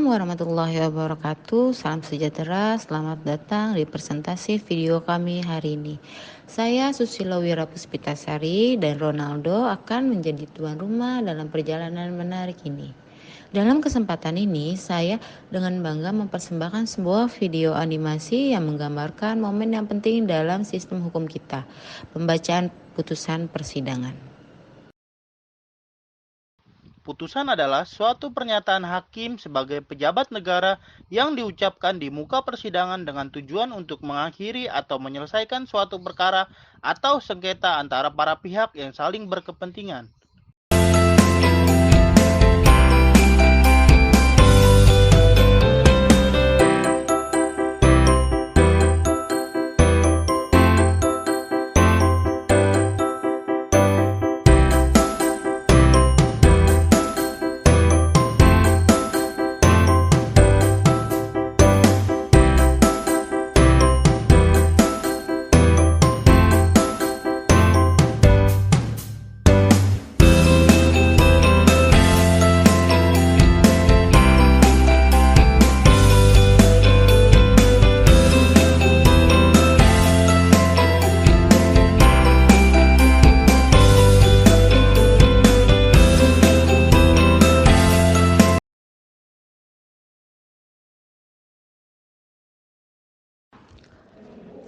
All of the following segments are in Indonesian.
Assalamualaikum warahmatullahi wabarakatuh. Salam sejahtera. Selamat datang di presentasi video kami hari ini. Saya Susilo Wirapuspitasari dan Ronaldo akan menjadi tuan rumah dalam perjalanan menarik ini. Dalam kesempatan ini, saya dengan bangga mempersembahkan sebuah video animasi yang menggambarkan momen yang penting dalam sistem hukum kita, pembacaan putusan persidangan. Putusan adalah suatu pernyataan hakim sebagai pejabat negara yang diucapkan di muka persidangan dengan tujuan untuk mengakhiri atau menyelesaikan suatu perkara atau sengketa antara para pihak yang saling berkepentingan.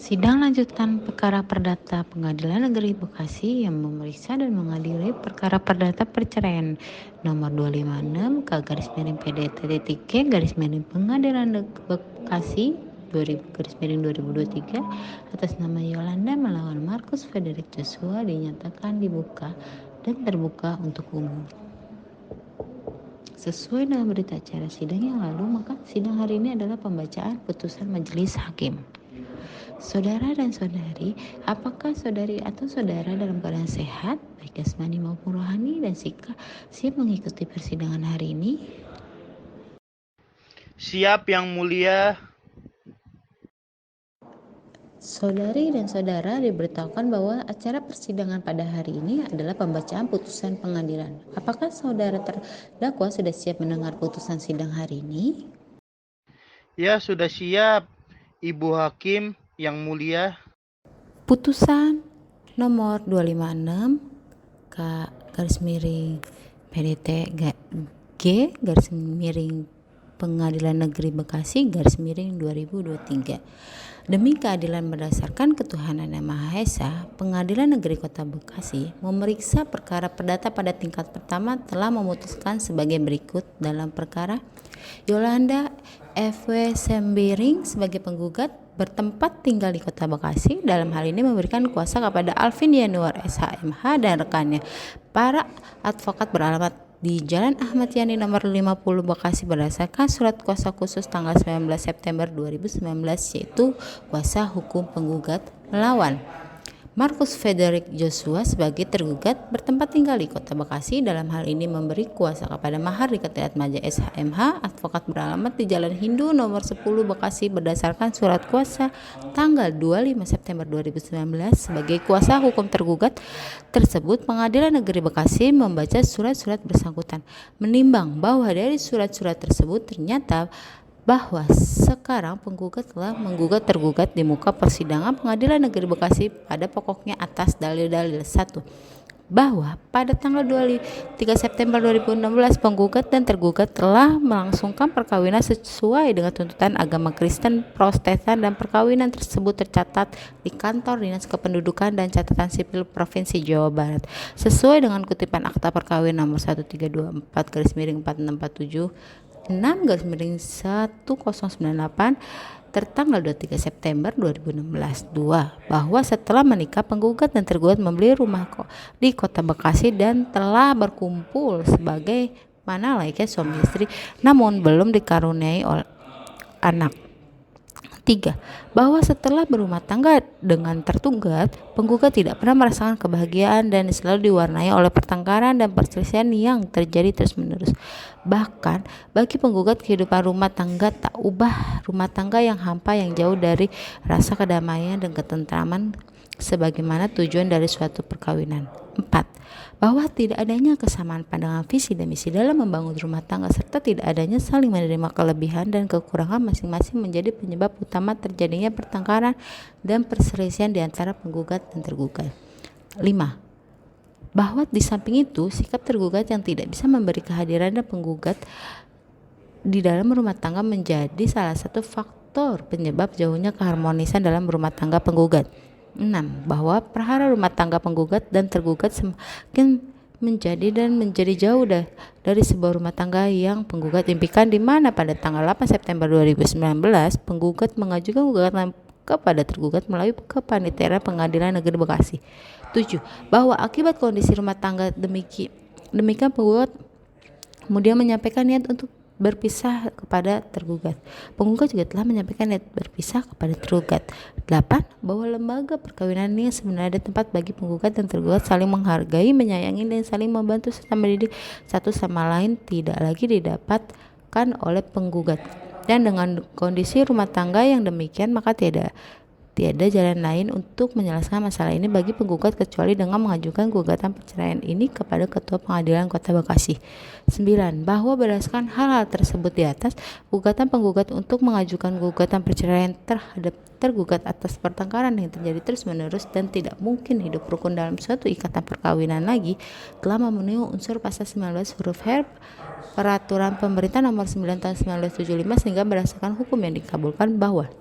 Sidang lanjutan perkara perdata Pengadilan Negeri Bekasi yang memeriksa dan mengadili perkara perdata perceraian nomor 256/PDT-K Pengadilan Negeri Bekasi 2023 atas nama Yolanda melawan Marcus Frederick Joshua dinyatakan dibuka dan terbuka untuk umum. Sesuai dengan berita acara sidang yang lalu, maka sidang hari ini adalah pembacaan putusan majelis hakim. Saudara dan saudari, apakah saudari atau saudara dalam keadaan sehat, baik jasmani maupun rohani, dan siap mengikuti persidangan hari ini? Siap, Yang Mulia. Saudari dan saudara diberitahukan bahwa acara persidangan pada hari ini adalah pembacaan putusan pengadilan. Apakah saudara terdakwa sudah siap mendengar putusan sidang hari ini? Ya, sudah siap, Ibu Hakim yang Mulia. Putusan nomor 256 PDT G Pengadilan Negeri Bekasi /2023. Demi keadilan berdasarkan ketuhanan yang Maha Esa, Pengadilan Negeri Kota Bekasi memeriksa perkara perdata pada tingkat pertama telah memutuskan sebagai berikut dalam perkara Yolanda F.W. Sembiring sebagai penggugat bertempat tinggal di Kota Bekasi, dalam hal ini memberikan kuasa kepada Alvin Yanuar SHMH dan rekannya, para advokat beralamat di Jalan Ahmad Yani nomor 50 Bekasi berdasarkan surat kuasa khusus tanggal 19 September 2019, yaitu kuasa hukum penggugat melawan Marcus Frederick Joshua sebagai tergugat bertempat tinggal di Kota Bekasi, dalam hal ini memberi kuasa kepada Mahardika Triatmaja SHMH, advokat beralamat di Jalan Hindu nomor 10 Bekasi berdasarkan surat kuasa tanggal 25 September 2019 sebagai kuasa hukum tergugat tersebut. Pengadilan Negeri Bekasi membaca surat-surat bersangkutan, menimbang bahwa dari surat-surat tersebut ternyata bahwa sekarang penggugat telah menggugat tergugat di muka persidangan Pengadilan Negeri Bekasi pada pokoknya atas dalil-dalil: 1. Bahwa pada tanggal 23 September 2016 penggugat dan tergugat telah melangsungkan perkawinan sesuai dengan tuntutan agama Kristen Protestan, dan perkawinan tersebut tercatat di Kantor Dinas Kependudukan dan Catatan Sipil Provinsi Jawa Barat sesuai dengan kutipan Akta Perkawinan nomor 1324/4647 6/1098 tertanggal 23 September 2016. 2. Bahwa setelah menikah penggugat dan tergugat membeli rumah di Kota Bekasi dan telah berkumpul sebagai mana layaknya suami istri namun belum dikaruniai anak. 3. Bahwa setelah berumah tangga dengan tergugat, penggugat tidak pernah merasakan kebahagiaan dan selalu diwarnai oleh pertengkaran dan perselisihan yang terjadi terus-menerus. Bahkan bagi penggugat, kehidupan rumah tangga tak ubah, rumah tangga yang hampa yang jauh dari rasa kedamaian dan ketentraman sebagaimana tujuan dari suatu perkawinan. 4. bahwa tidak adanya kesamaan pandangan visi dan misi dalam membangun rumah tangga serta tidak adanya saling menerima kelebihan dan kekurangan masing-masing menjadi penyebab utama terjadinya pertengkaran dan perselisihan di antara penggugat dan tergugat. 5. Bahwa di samping itu, sikap tergugat yang tidak bisa memberi kehadiran dan penggugat di dalam rumah tangga menjadi salah satu faktor penyebab jauhnya keharmonisan dalam rumah tangga penggugat. 6. Bahwa perkara rumah tangga penggugat dan tergugat semakin menjadi jauh dari sebuah rumah tangga yang penggugat impikan, di mana pada tanggal 8 September 2019 penggugat mengajukan gugatan kepada tergugat melalui kepanitiaan Pengadilan Negeri Bekasi. 7. Bahwa akibat kondisi rumah tangga demikian penggugat kemudian menyampaikan niat untuk berpisah kepada tergugat. Penggugat juga telah menyampaikan niat berpisah kepada tergugat. 8. Bahwa lembaga perkawinan ini sebenarnya ada tempat bagi penggugat dan tergugat saling menghargai, menyayangi, dan saling membantu serta mendidik satu sama lain tidak lagi didapatkan oleh penggugat. Dan dengan kondisi rumah tangga yang demikian, maka tiada jalan lain untuk menyelesaikan masalah ini bagi penggugat kecuali dengan mengajukan gugatan perceraian ini kepada Ketua Pengadilan Kota Bekasi. 9. Bahwa berdasarkan hal-hal tersebut di atas, gugatan penggugat untuk mengajukan gugatan perceraian terhadap tergugat atas pertengkaran yang terjadi terus-menerus dan tidak mungkin hidup rukun dalam suatu ikatan perkawinan lagi telah memenuhi unsur pasal 19 huruf H Peraturan Pemerintah Nomor 9 Tahun 1975, sehingga berdasarkan hukum yang dikabulkan bahwa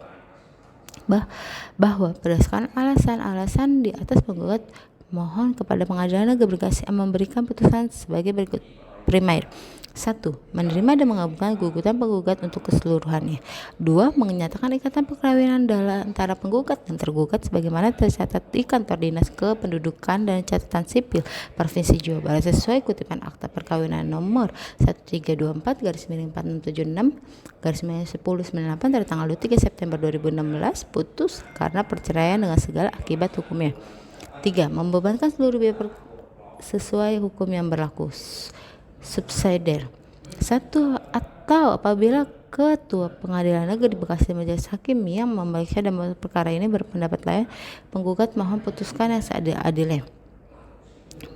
berdasarkan alasan-alasan di atas, penggugat mohon kepada Pengadilan Negeri Bekasi memberikan putusan sebagai berikut. Primer. 1. Menerima dan mengabulkan gugatan penggugat untuk keseluruhannya. 2. Menyatakan ikatan perkawinan antara penggugat dan tergugat sebagaimana tercatat di Kantor Dinas Kependudukan dan Catatan Sipil Provinsi Jawa Barat sesuai kutipan Akta Perkawinan nomor 1324/46/1098 pada tanggal 23 September 2016, putus karena perceraian dengan segala akibat hukumnya. 3. Membebankan seluruh biaya sesuai hukum yang berlaku. Subsidiar. 1. Atau apabila Ketua Pengadilan Negeri Bekasi Majelis Hakim yang memeriksa dan perkara ini berpendapat lain, penggugat mohon putuskan yang seadil-adilnya.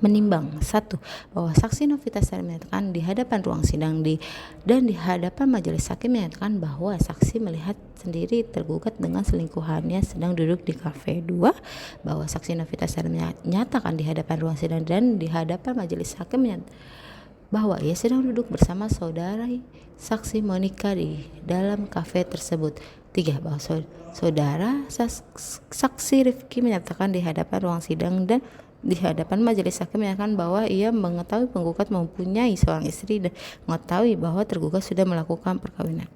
Menimbang. 1. Bahwa saksi Novitasari menyatakan di hadapan ruang sidang dan di hadapan majelis hakim menyatakan bahwa saksi melihat sendiri tergugat dengan selingkuhannya sedang duduk di kafe. 2. Bahwa saksi Novitasari menyatakan di hadapan ruang sidang dan di hadapan majelis hakim bahwa ia sedang duduk bersama saudara saksi Monica di dalam kafe tersebut. 3. Bahwa saudara saksi Rifki menyatakan di hadapan ruang sidang dan di hadapan majelis hakim menyatakan bahwa ia mengetahui penggugat mempunyai seorang istri dan mengetahui bahwa tergugat sudah melakukan perkawinan.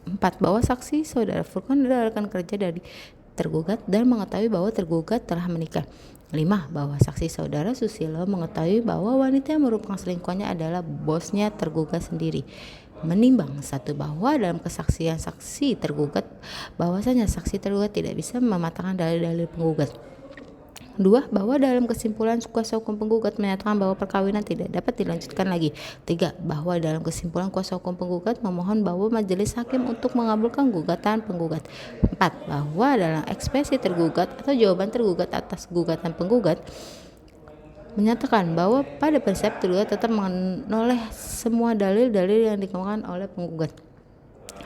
4. Bahwa saksi saudara Furqan adalah rekan kerja dari tergugat dan mengetahui bahwa tergugat telah menikah. 5. Bahwa saksi saudara Susilo mengetahui bahwa wanita yang merupakan selingkuhannya adalah bosnya tergugat sendiri. Menimbang. 1. Bahwa dalam kesaksian saksi tergugat bahwasanya saksi tergugat tidak bisa mematahkan dalil-dalil penggugat. 2. Bahwa dalam kesimpulan kuasa hukum penggugat menyatakan bahwa perkawinan tidak dapat dilanjutkan lagi. 3. Bahwa dalam kesimpulan kuasa hukum penggugat memohon bahwa majelis hakim untuk mengabulkan gugatan penggugat. 4. Bahwa dalam ekspresi tergugat atau jawaban tergugat atas gugatan penggugat menyatakan bahwa pada prinsip tergugat tetap menoleh semua dalil-dalil yang dikemukakan oleh penggugat.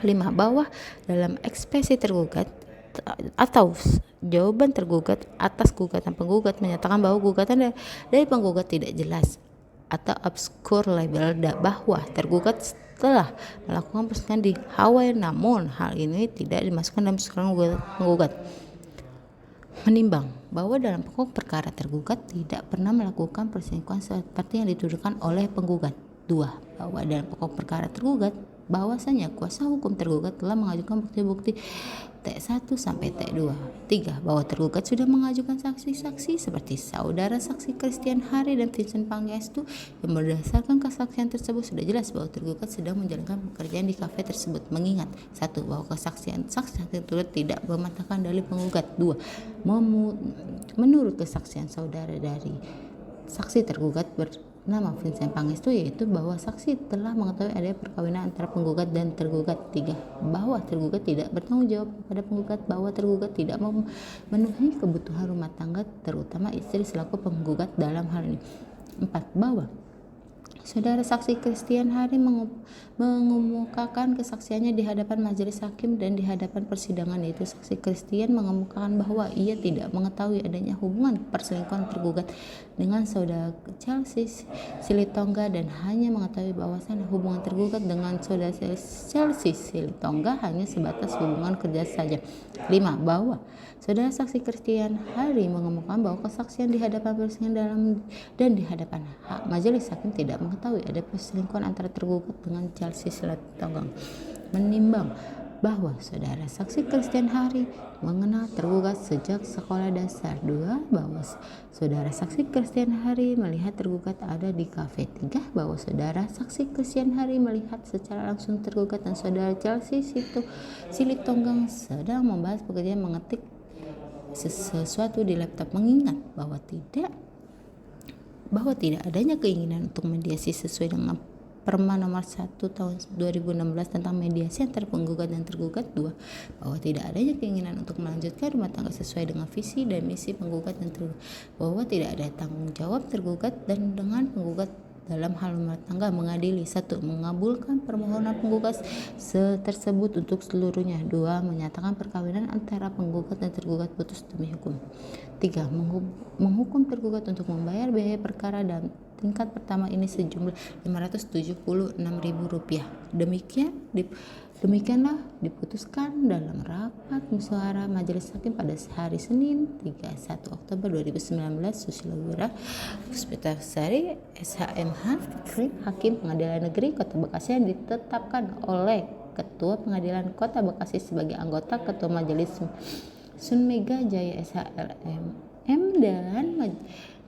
5. Bahwa dalam ekspresi tergugat atau jawaban tergugat atas gugatan penggugat menyatakan bahwa gugatan dari penggugat tidak jelas atau obskur label bahwa tergugat telah melakukan perselingkuhan di Hawaii, namun hal ini tidak dimasukkan dalam surat penggugat. Menimbang bahwa dalam pokok perkara tergugat tidak pernah melakukan perselingkuhan seperti yang dituduhkan oleh penggugat. 2. Bahwa dalam pokok perkara tergugat bahwasanya kuasa hukum tergugat telah mengajukan bukti-bukti T1 sampai T2. 3. Bahwa tergugat sudah mengajukan saksi-saksi seperti saudara saksi Christian Hari dan Vincent Pangestu yang berdasarkan kesaksian tersebut sudah jelas bahwa tergugat sedang menjalankan pekerjaan di kafe tersebut. Mengingat 1. Bahwa kesaksian saksi tergugat tidak mematahkan dalil penggugat. 2. Menurut kesaksian saudara dari saksi tergugat bernama Vincent Pangestu, yaitu bahwa saksi telah mengetahui adanya perkawinan antara penggugat dan tergugat. 3. Bahwa tergugat tidak bertanggung jawab kepada penggugat, bahwa tergugat tidak memenuhi kebutuhan rumah tangga terutama istri selaku penggugat dalam hal ini. 4. Bahwa Saudara saksi Christian Hari mengemukakan kesaksiannya di hadapan majelis hakim dan di hadapan persidangan, yaitu saksi Christian mengemukakan bahwa ia tidak mengetahui adanya hubungan perselingkuhan tergugat dengan saudara Chelsea Silitonga dan hanya mengetahui bahwasan hubungan tergugat dengan saudara Chelsea Silitonga hanya sebatas hubungan kerja saja. 5. Bahwa saudara saksi Christian Hari mengemukakan bahwa kesaksian di hadapan persidangan dan di hadapan majelis hakim tidak mengetahui ada perselingkuhan antara tergugat dengan Chelsea Silitonga. Menimbang bahwa saudara saksi Christian Hari mengenal tergugat sejak sekolah dasar. 2. Bahwa saudara saksi Christian Hari melihat tergugat ada di kafe. 3. Bahwa saudara saksi Christian Hari melihat secara langsung tergugat dan saudara Chelsea Silitonga sedang membahas pekerjaan mengetik sesuatu di laptop, mengingat bahwa tidak adanya keinginan untuk mediasi sesuai dengan Perma nomor 1 tahun 2016 tentang mediasi antara penggugat dan tergugat. 2. Bahwa tidak adanya keinginan untuk melanjutkan rumah tangga sesuai dengan visi dan misi penggugat dan tergugat. Bahwa tidak ada tanggung jawab tergugat dan dengan penggugat dalam hal rumah tangga mengadili. 1. Mengabulkan permohonan penggugat tersebut untuk seluruhnya. 2. Menyatakan perkawinan antara penggugat dan tergugat putus demi hukum. 3. Menghukum tergugat untuk membayar biaya perkara dan tingkat pertama ini sejumlah Rp576.000. Demikianlah diputuskan dalam rapat musyawarah majelis hakim pada hari Senin 31 Oktober 2019. Susilo Wira Puspitasari SHMH, Hakim Pengadilan Negeri Kota Bekasi yang ditetapkan oleh Ketua Pengadilan Kota Bekasi sebagai anggota Ketua Majelis Sunmega Jaya SHLM dan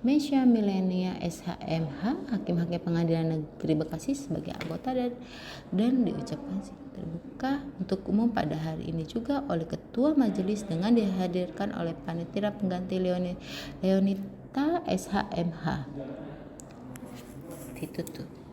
Mesya Milenia SHMH, Hakim-Hakim Pengadilan Negeri Bekasi sebagai anggota dan diucapkan terbuka untuk umum pada hari ini juga oleh Ketua Majelis dengan dihadirkan oleh Panitera Pengganti Leonita SHMH. Ditutup.